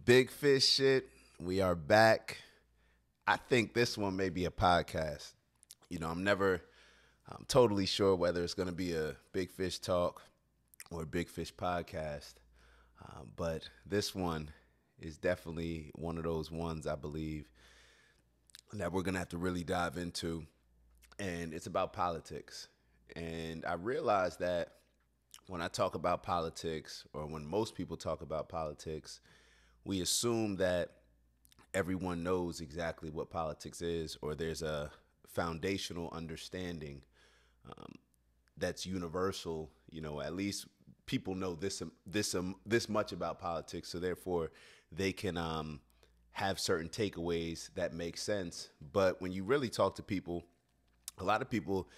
Big fish shit. We are back. I think this one may be a podcast. I'm never totally sure whether it's going to be a big fish talk or a big fish podcast. But this one is definitely one of those ones I believe that we're going to have to really dive into. And it's about politics. And I realized that when I talk about politics, or when most people talk about politics, we assume that everyone knows exactly what politics is, or there's a foundational understanding that's universal. At least people know this much about politics, so therefore they can have certain takeaways that make sense. But when you really talk to people, a lot of people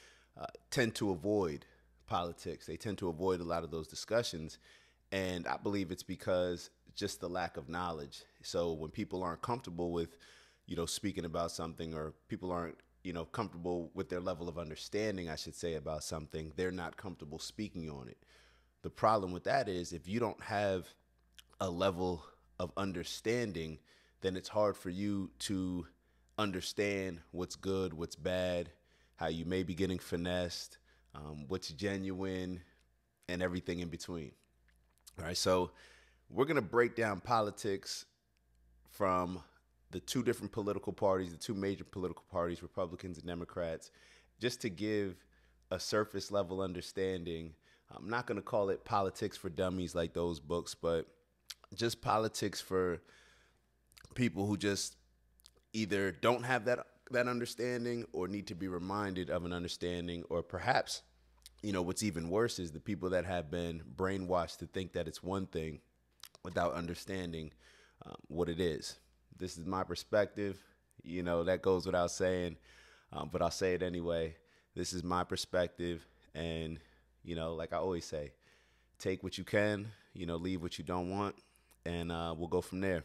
tend to avoid politics. They tend to avoid a lot of those discussions. And I believe it's because just the lack of knowledge. So when people aren't comfortable with, speaking about something, or people aren't, comfortable with their level of understanding, I should say, about something, they're not comfortable speaking on it. The problem with that is if you don't have a level of understanding, then it's hard for you to understand what's good, what's bad, how you may be getting finessed, what's genuine, and everything in between. All right, so we're going to break down politics from the two different political parties, the two major political parties, Republicans and Democrats, just to give a surface level understanding. I'm not going to call it politics for dummies like those books, but just politics for people who just either don't have that understanding or need to be reminded of an understanding, or perhaps, what's even worse is the people that have been brainwashed to think that it's one thing without understanding what it is. This is my perspective. That goes without saying, but I'll say it anyway. This is my perspective, and, like I always say, take what you can, leave what you don't want, and we'll go from there.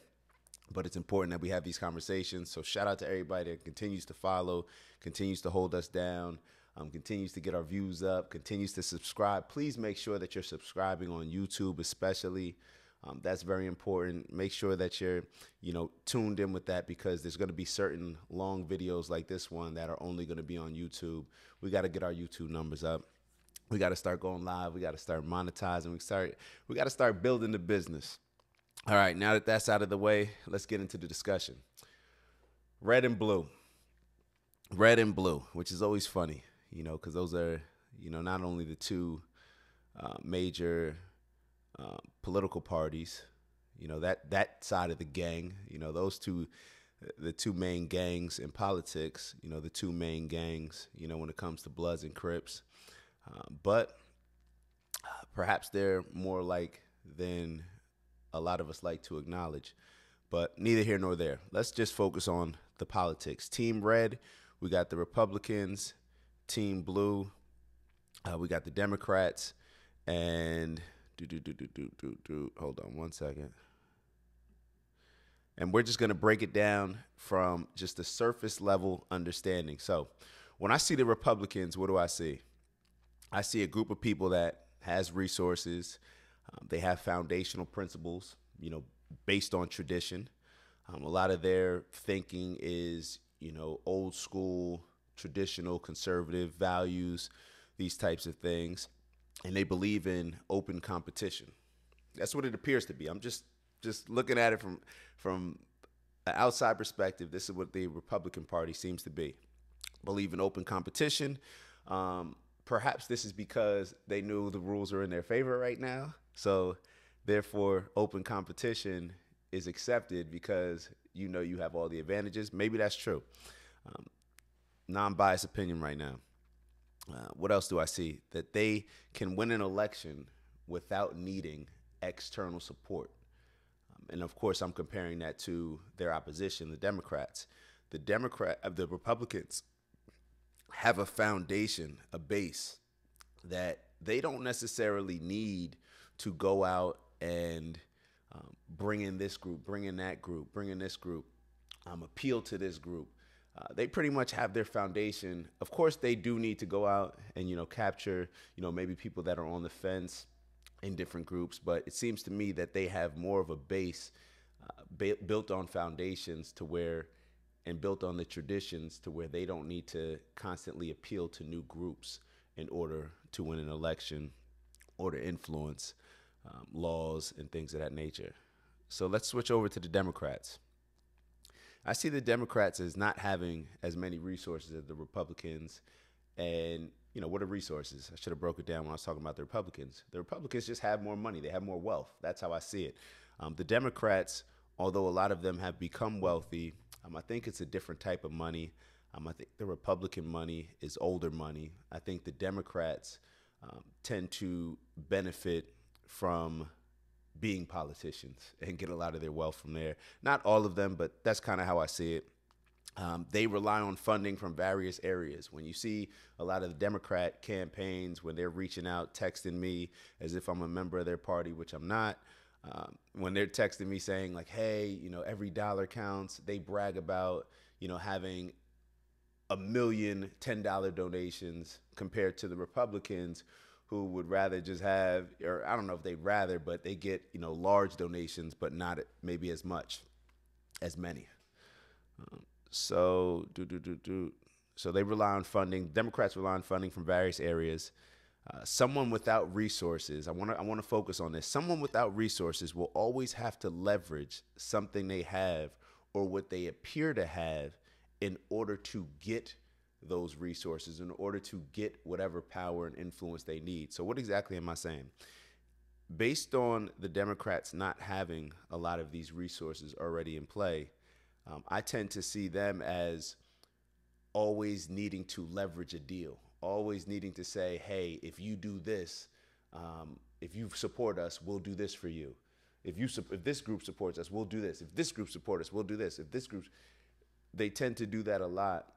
But it's important that we have these conversations. So shout out to everybody that continues to follow, continues to hold us down, continues to get our views up, continues to subscribe. Please make sure that you're subscribing on YouTube, especially. That's very important. Make sure that you're, tuned in with that, because there's going to be certain long videos like this one that are only going to be on YouTube. We got to get our YouTube numbers up. We got to start going live. We got to start monetizing. We got to start building the business. All right, now that that's out of the way, let's get into the discussion. Red and blue, which is always funny, because those are, not only the two major political parties, that side of the gang, those two, the two main gangs in politics, the two main gangs, when it comes to Bloods and Crips. But perhaps they're more like than a lot of us like to acknowledge, but neither here nor there. Let's just focus on the politics. Team Red, we got the Republicans. Team Blue, we got the Democrats. And hold on one second. And we're just going to break it down from just a surface level understanding. So when I see the Republicans, what do I see? I see a group of people that has resources. They have foundational principles, based on tradition. A lot of their thinking is, old school, traditional, conservative values, these types of things. And they believe in open competition. That's what it appears to be. I'm just looking at it from an outside perspective. This is what the Republican Party seems to be. Believe in open competition. Perhaps this is because they knew the rules are in their favor right now. So therefore, open competition is accepted because you have all the advantages. Maybe that's true. Non-biased opinion right now. What else do I see? That they can win an election without needing external support. And of course, I'm comparing that to their opposition, the Democrats. The Republicans have a foundation, a base that they don't necessarily need to go out and bring in this group, bring in that group, bring in this group, appeal to this group. They pretty much have their foundation. Of course, they do need to go out and, capture, maybe people that are on the fence in different groups. But it seems to me that they have more of a base built on foundations to where, and built on the traditions to where they don't need to constantly appeal to new groups in order to win an election or to influence laws and things of that nature. So let's switch over to the Democrats. I see the Democrats as not having as many resources as the Republicans. And, what are resources? I should have broke it down when I was talking about the Republicans. The Republicans just have more money. They have more wealth. That's how I see it. The Democrats, although a lot of them have become wealthy, I think it's a different type of money. I think the Republican money is older money. I think the Democrats tend to benefit from being politicians and get a lot of their wealth from there. Not all of them, but that's kind of how I see it. They rely on funding from various areas. When you see a lot of the Democrat campaigns, when they're reaching out, texting me as if I'm a member of their party, which I'm not, when they're texting me saying like, hey, every dollar counts, they brag about, having a million $10 donations compared to the Republicans who would rather just have, or I don't know if they'd rather, but they get, large donations, but not maybe as many. So they rely on funding. Democrats rely on funding from various areas. Someone without resources, I want to focus on this. Someone without resources will always have to leverage something they have or what they appear to have in order to get those resources, in order to get whatever power and influence they need. So what exactly am I saying? Based on the Democrats not having a lot of these resources already in play, I tend to see them as always needing to leverage a deal, always needing to say, hey, if you do this, if you support us, we'll do this for you. If this group supports us, we'll do this. If this group supports us, we'll do this. If this group, they tend to do that a lot.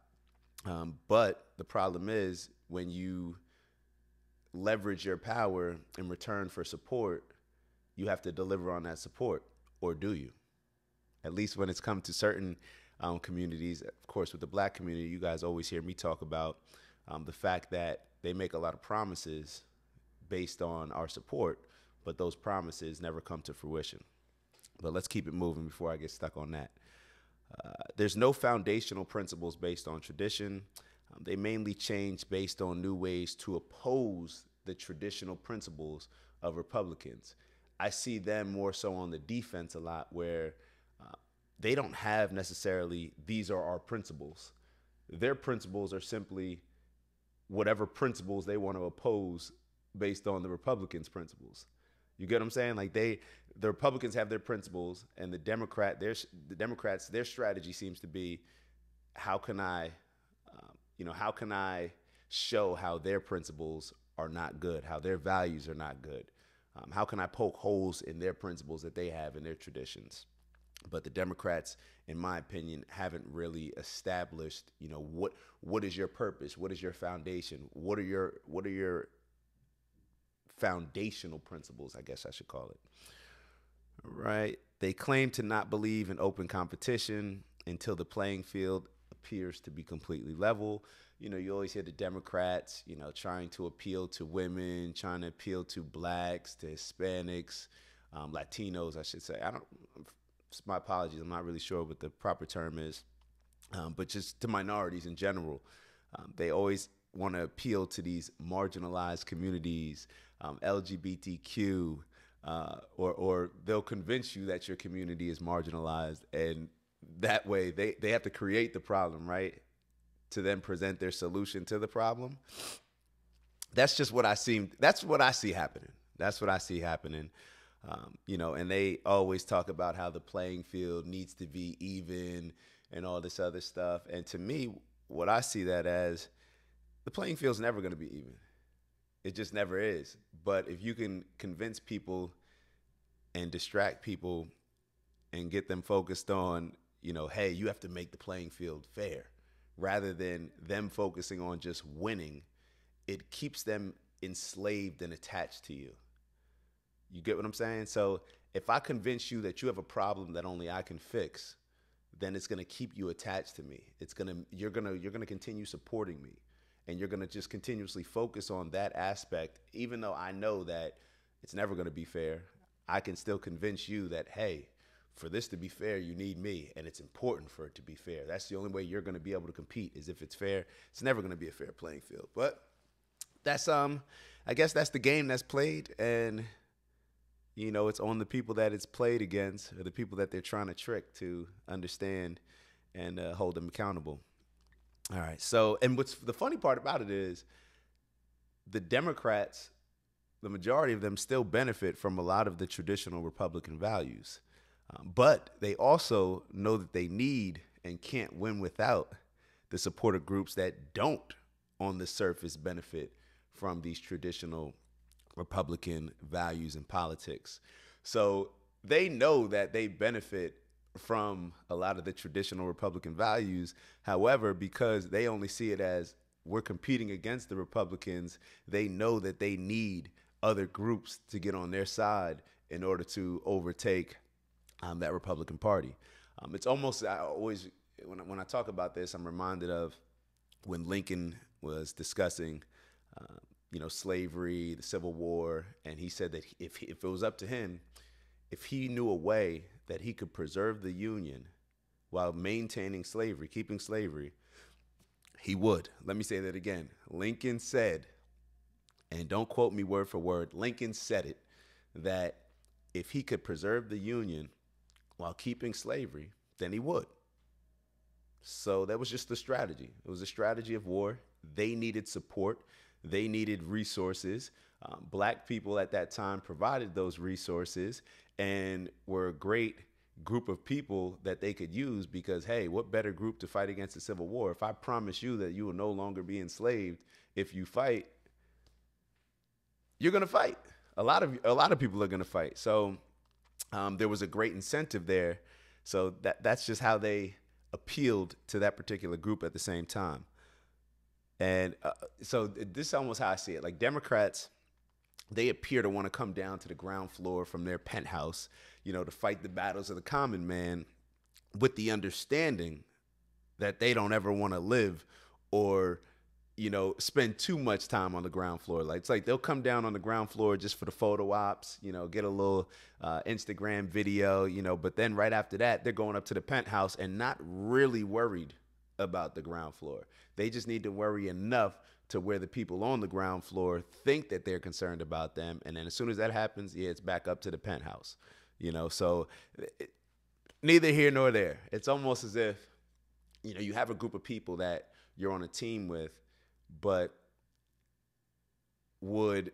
But the problem is when you leverage your power in return for support, you have to deliver on that support, or do you? At least when it's come to certain communities. Of course, with the black community, you guys always hear me talk about the fact that they make a lot of promises based on our support, but those promises never come to fruition. But let's keep it moving before I get stuck on that. There's no foundational principles based on tradition. They mainly change based on new ways to oppose the traditional principles of Republicans. I see them more so on the defense a lot, where they don't have necessarily, these are our principles. Their principles are simply whatever principles they want to oppose based on the Republicans' principles. You get what I'm saying? Like the Republicans have their principles, and the Democrats, their strategy seems to be, how can I show how their principles are not good, how their values are not good? How can I poke holes in their principles that they have in their traditions? But the Democrats, in my opinion, haven't really established, what is your purpose? What is your foundation? What are your foundational principles, I guess I should call it. Right? They claim to not believe in open competition until the playing field appears to be completely level. You always hear the Democrats, trying to appeal to women, trying to appeal to blacks, to Hispanics, Latinos, I should say. My apologies, I'm not really sure what the proper term is, but just to minorities in general. They always want to appeal to these marginalized communities, LGBTQ, or they'll convince you that your community is marginalized, and that way they have to create the problem, right, to then present their solution to the problem. That's what I see happening. That's what I see happening. And they always talk about how the playing field needs to be even and all this other stuff. And to me, what I see that as, the playing field's never going to be even. It just never is. But if you can convince people and distract people and get them focused on, hey, you have to make the playing field fair, rather than them focusing on just winning, it keeps them enslaved and attached to you. You get what I'm saying? So if I convince you that you have a problem that only I can fix, then it's going to keep you attached to me. You're going to continue supporting me, and you're going to just continuously focus on that aspect. Even though I know that it's never going to be fair, I can still convince you that, hey, for this to be fair, you need me, and it's important for it to be fair. That's the only way you're going to be able to compete is if it's fair. It's never going to be a fair playing field. But that's I guess that's the game that's played, and it's on the people that it's played against, or the people that they're trying to trick, to understand and hold them accountable. All right. So, and what's the funny part about it is the Democrats, the majority of them still benefit from a lot of the traditional Republican values. But they also know that they need and can't win without the supporter groups that don't, on the surface, benefit from these traditional Republican values and politics. So they know that they benefit from a lot of the traditional Republican values. However, because they only see it as we're competing against the Republicans, they know that they need other groups to get on their side in order to overtake that Republican Party. It's almost, I always, when I talk about this, I'm reminded of when Lincoln was discussing, slavery, the Civil War, and he said that if it was up to him, if he knew a way that he could preserve the Union while maintaining slavery, keeping slavery, he would. Let me say that again. Lincoln said, and don't quote me word for word, Lincoln said it, that if he could preserve the Union while keeping slavery, then he would. So that was just the strategy. It was a strategy of war. They needed support. They needed resources. Black people at that time provided those resources and were a great group of people that they could use because, hey, what better group to fight against the Civil War? If I promise you that you will no longer be enslaved if you fight, you're going to fight. A lot of people are going to fight. So there was a great incentive there. So that's just how they appealed to that particular group at the same time. And so this is almost how I see it. Like Democrats, they appear to want to come down to the ground floor from their penthouse, to fight the battles of the common man with the understanding that they don't ever want to live or, spend too much time on the ground floor. Like it's like they'll come down on the ground floor just for the photo ops, get a little Instagram video, but then right after that, they're going up to the penthouse and not really worried about the ground floor. They just need to worry enough to where the people on the ground floor think that they're concerned about them. And then as soon as that happens, it's back up to the penthouse, so neither here nor there. It's almost as if, you have a group of people that you're on a team with, but with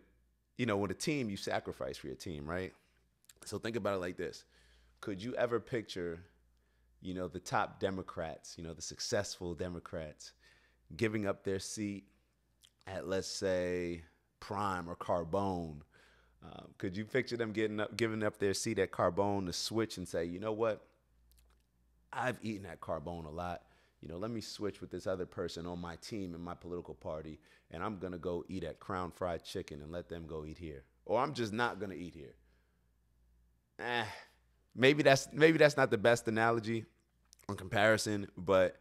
a team, you sacrifice for your team, right? So think about it like this. Could you ever picture, the top Democrats, the successful Democrats giving up their seat at, let's say, Prime or Carbone? Could you picture them giving up their seat at Carbone to switch and say, you know what? I've eaten at Carbone a lot. Let me switch with this other person on my team in my political party, and I'm going to go eat at Crown Fried Chicken and let them go eat here. Or I'm just not going to eat here. Maybe that's not the best analogy in comparison, but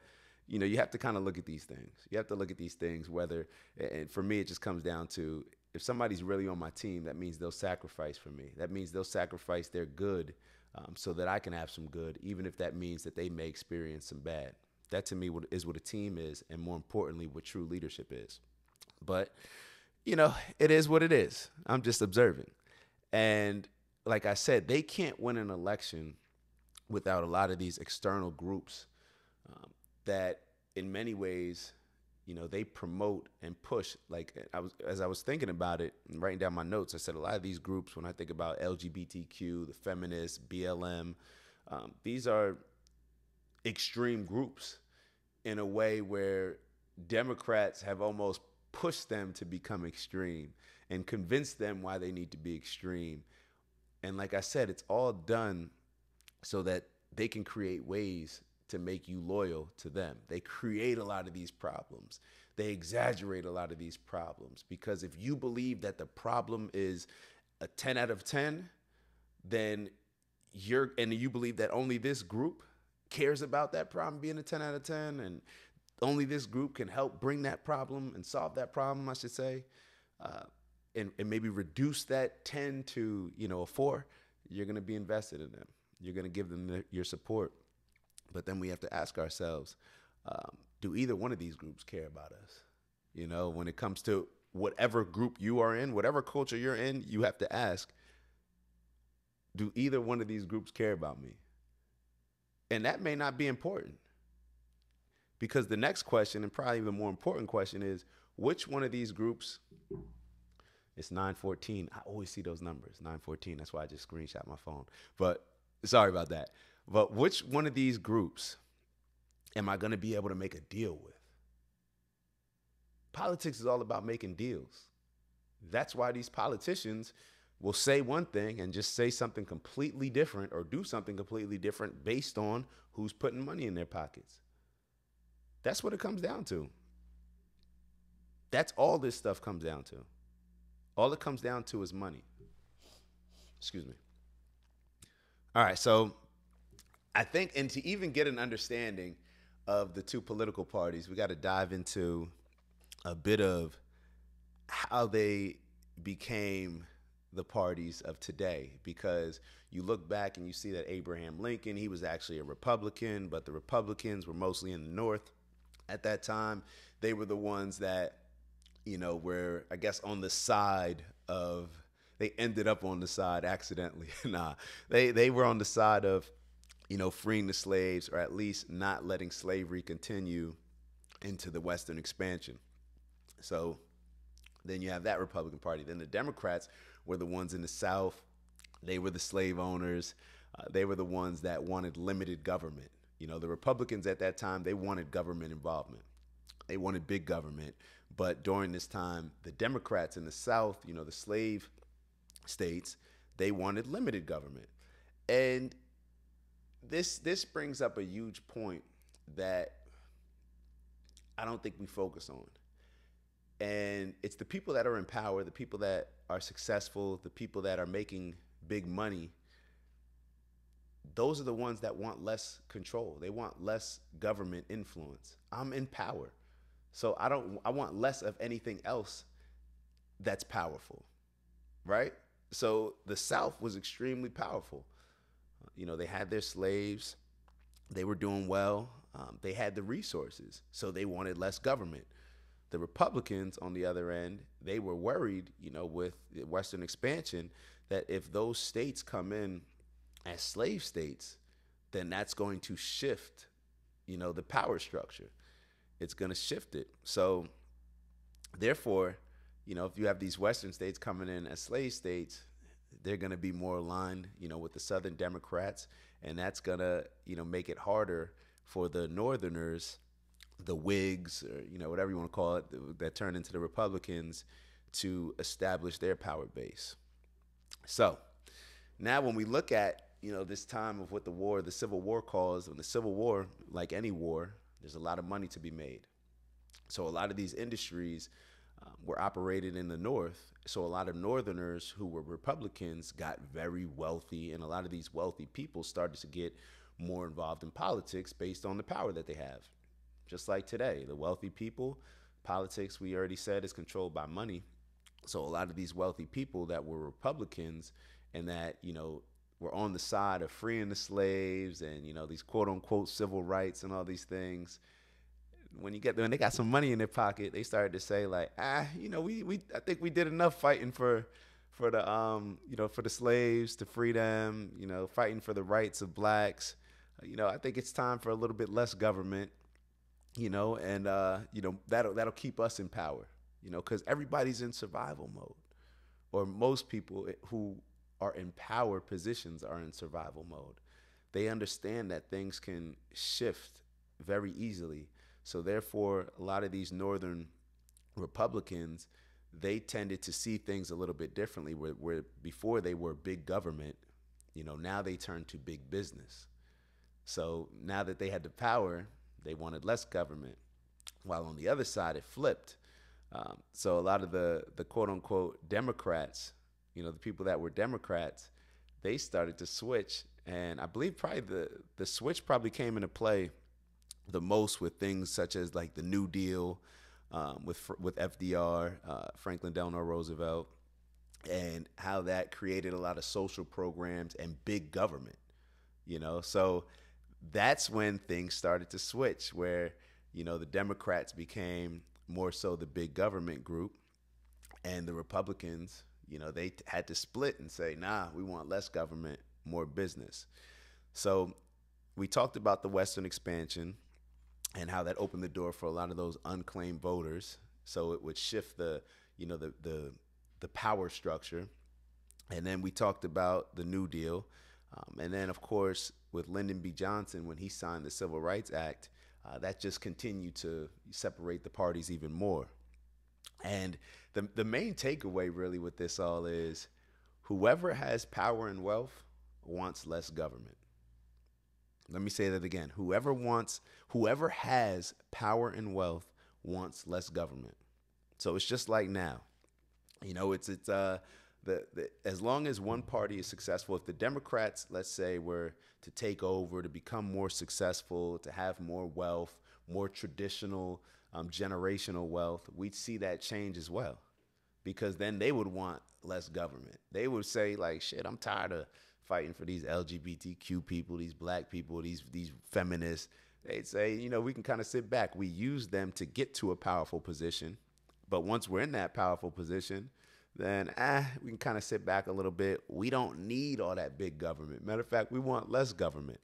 you have to kind of look at these things. You have to look at these things whether, and for me, it just comes down to if somebody's really on my team, that means they'll sacrifice for me. That means they'll sacrifice their good so that I can have some good, even if that means that they may experience some bad. That to me is what a team is, and more importantly, what true leadership is. But, it is what it is. I'm just observing. And like I said, they can't win an election without a lot of these external groups that in many ways, they promote and push. Like as I was thinking about it and writing down my notes, I said a lot of these groups, when I think about LGBTQ, the feminists, BLM, these are extreme groups in a way where Democrats have almost pushed them to become extreme and convinced them why they need to be extreme. And like I said, it's all done so that they can create ways to make you loyal to them. They create a lot of these problems. They exaggerate a lot of these problems because if you believe that the problem is a 10 out of 10, then you believe that only this group cares about that problem being a 10 out of 10 and only this group can help bring that problem and solve that problem, I should say, and maybe reduce that 10 to, a 4, you're going to be invested in them. You're going to give them your support. But then we have to ask ourselves, do either one of these groups care about us? You know, when it comes to whatever group you are in, whatever culture you're in, you have to ask, do either one of these groups care about me? And that may not be important, because the next question, and probably the more important question, is which one of these groups. It's 9:14. I always see those numbers, 9:14. That's why I just screenshot my phone. But sorry about that. But which one of these groups am I going to be able to make a deal with? Politics is all about making deals. That's why these politicians will say one thing and just say something completely different, or do something completely different based on who's putting money in their pockets. That's what it comes down to. That's all this stuff comes down to. All it comes down to is money. Excuse me. All right, so I think, and to even get an understanding of the two political parties, we got to dive into a bit of how they became the parties of today. Because you look back and you see that Abraham Lincoln, he was actually a Republican, but the Republicans were mostly in the North at that time. They were the ones that, you know, were, I guess, on the side of, they ended up on the side accidentally. They were on the side of, you know, freeing the slaves, or at least not letting slavery continue into the Western expansion. So then you have that Republican Party. Then the Democrats were the ones in the South. They were the slave owners. They were the ones that wanted limited government. You know, the Republicans at that time, they wanted government involvement. They wanted big government. But during this time, the Democrats in the South, you know, the slave states, they wanted limited government. And this brings up a huge point that I don't think we focus on. And it's the people that are in power, the people that are successful, the people that are making big money. Those are the ones that want less control. They want less government influence. I'm in power. So I want less of anything else that's powerful, right? So the South was extremely powerful. You know, they had their slaves. They were doing well. They had the resources. So they wanted less government. The Republicans, on the other end, they were worried, you know, with the Western expansion, that if those states come in as slave states, then that's going to shift, you know, the power structure. It's going to shift it. So therefore, you know, if you have these Western states coming in as slave states, they're going to be more aligned, you know, with the Southern Democrats. And that's going to, you know, make it harder for the Northerners, the Whigs, or, you know, whatever you want to call it, that turn into the Republicans, to establish their power base. So now when we look at, you know, this time of what the Civil War caused, and the Civil War, like any war, there's a lot of money to be made. So a lot of these industries were operated in the North. So a lot of Northerners who were Republicans got very wealthy, and a lot of these wealthy people started to get more involved in politics based on the power that they have. Just like today, the wealthy people, politics, we already said, is controlled by money. So a lot of these wealthy people that were Republicans and that, you know, were on the side of freeing the slaves and, you know, these quote unquote civil rights and all these things, when they got some money in their pocket, they started to say, like, you know, I think we did enough fighting for the you know, for the slaves, to free them, you know, fighting for the rights of blacks. You know, I think it's time for a little bit less government, you know, and you know, that'll keep us in power, you know, because everybody's in survival mode, or most people who are in power positions are in survival mode. They understand that things can shift very easily. So therefore, a lot of these Northern Republicans, they tended to see things a little bit differently, where before they were big government, you know, now they turned to big business. So now that they had the power, they wanted less government. While on the other side, it flipped. So a lot of the quote unquote Democrats, you know, the people that were Democrats, they started to switch. And I believe probably the switch probably came into play the most with things such as like the New Deal, with FDR, Franklin Delano Roosevelt, and how that created a lot of social programs and big government. So that's when things started to switch, where the Democrats became more so the big government group, and the Republicans, they had to split and say, nah, we want less government, more business. So we talked about the Western expansion and how that opened the door for a lot of those unclaimed voters. So it would shift the power structure. And then we talked about the New Deal. And then, of course, with Lyndon B. Johnson, when he signed the Civil Rights Act, that just continued to separate the parties even more. And the main takeaway really with this all is whoever has power and wealth wants less government. Let me say that again. Whoever has power and wealth wants less government. So it's just like now. It's as long as one party is successful, if the Democrats, let's say, were to take over, to become more successful, to have more wealth, more traditional generational wealth, we'd see that change as well, because then they would want less government. They would say, like, shit, I'm tired of fighting for these LGBTQ people, these black people, these feminists. They'd say, we can kind of sit back. We use them to get to a powerful position. But once we're in that powerful position, then we can kind of sit back a little bit. We don't need all that big government. Matter of fact, we want less government.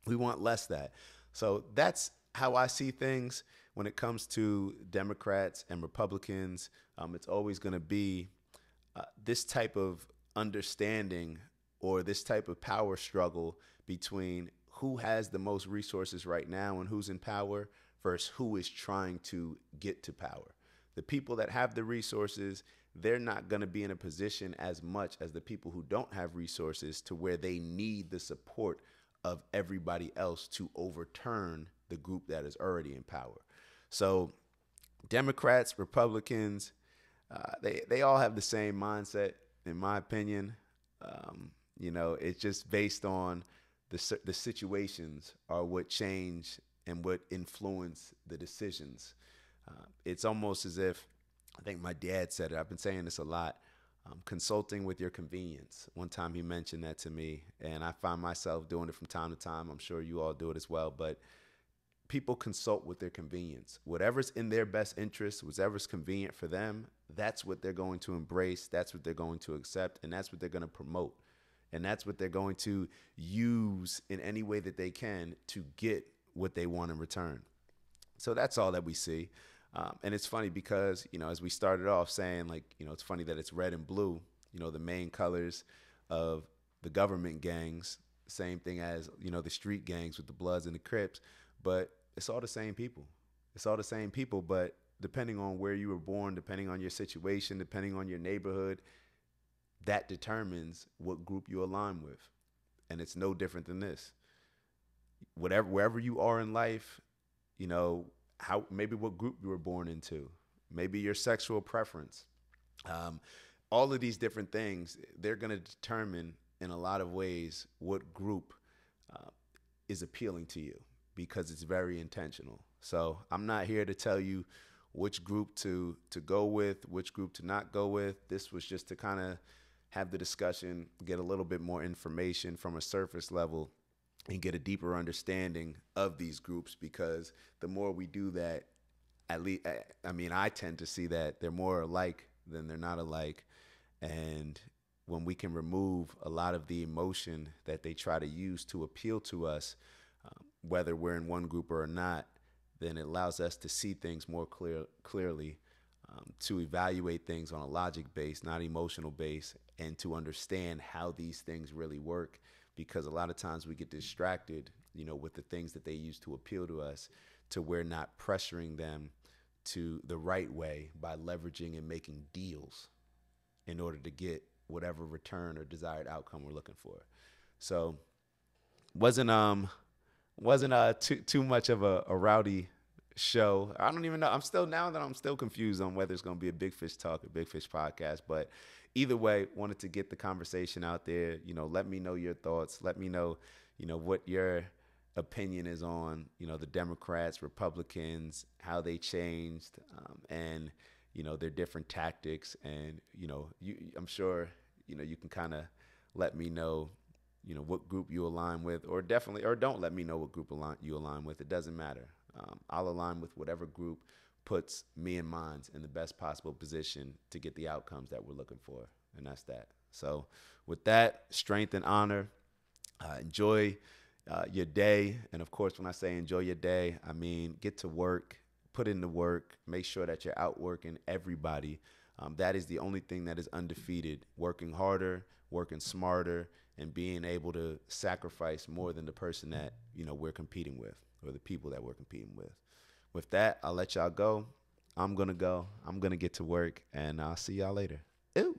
We want less that. So that's how I see things when it comes to Democrats and Republicans. It's always going to be this type of understanding or this type of power struggle between who has the most resources right now and who's in power versus who is trying to get to power. The people that have the resources, they're not going to be in a position as much as the people who don't have resources, to where they need the support of everybody else to overturn the group that is already in power. So Democrats, Republicans, they all have the same mindset, in my opinion. It's just based on the situations are what change and what influence the decisions. It's almost as if, I think my dad said it, I've been saying this a lot, consulting with your convenience. One time he mentioned that to me, and I find myself doing it from time to time. I'm sure you all do it as well, but people consult with their convenience. Whatever's in their best interest, whatever's convenient for them, that's what they're going to embrace, that's what they're going to accept, and that's what they're going to promote. And that's what they're going to use in any way that they can to get what they want in return. So that's all that we see. And it's funny because, as we started off saying, like, it's funny that it's red and blue, the main colors of the government gangs, same thing as, the street gangs with the Bloods and the Crips, but it's all the same people. It's all the same people, but depending on where you were born, depending on your situation, depending on your neighborhood, that determines what group you align with. And it's no different than this. Wherever you are in life, maybe what group you were born into, maybe your sexual preference, all of these different things, they're going to determine in a lot of ways what group is appealing to you, because it's very intentional. So I'm not here to tell you which group to go with, which group to not go with. This was just to kind of have the discussion, get a little bit more information from a surface level, and get a deeper understanding of these groups, because the more we do that, at least, I tend to see that they're more alike than they're not alike. And when we can remove a lot of the emotion that they try to use to appeal to us, whether we're in one group or not, then it allows us to see things more clearly, to evaluate things on a logic base, not emotional base, and to understand how these things really work. Because a lot of times we get distracted, with the things that they use to appeal to us, to we're not pressuring them to the right way by leveraging and making deals in order to get whatever return or desired outcome we're looking for. So wasn't too much of a rowdy show. I don't even know. I'm still confused on whether it's going to be a Big Fish Talk or Big Fish Podcast, but either way, wanted to get the conversation out there. Let me know your thoughts. Let me know, what your opinion is on, the Democrats, Republicans, how they changed, and, their different tactics. And, I'm sure, you can kind of let me know what group you align with, or definitely, or don't let me know what group you align with. It doesn't matter. I'll align with whatever group puts me and mine in the best possible position to get the outcomes that we're looking for. And that's that. So with that, strength and honor, enjoy your day. And of course, when I say enjoy your day, I mean get to work, put in the work, make sure that you're outworking everybody. That is the only thing that is undefeated: working harder, working smarter, and being able to sacrifice more than the person that we're competing with, or the people that we're competing with. With that, I'll let y'all go. I'm gonna go. I'm gonna get to work, and I'll see y'all later. Ooh.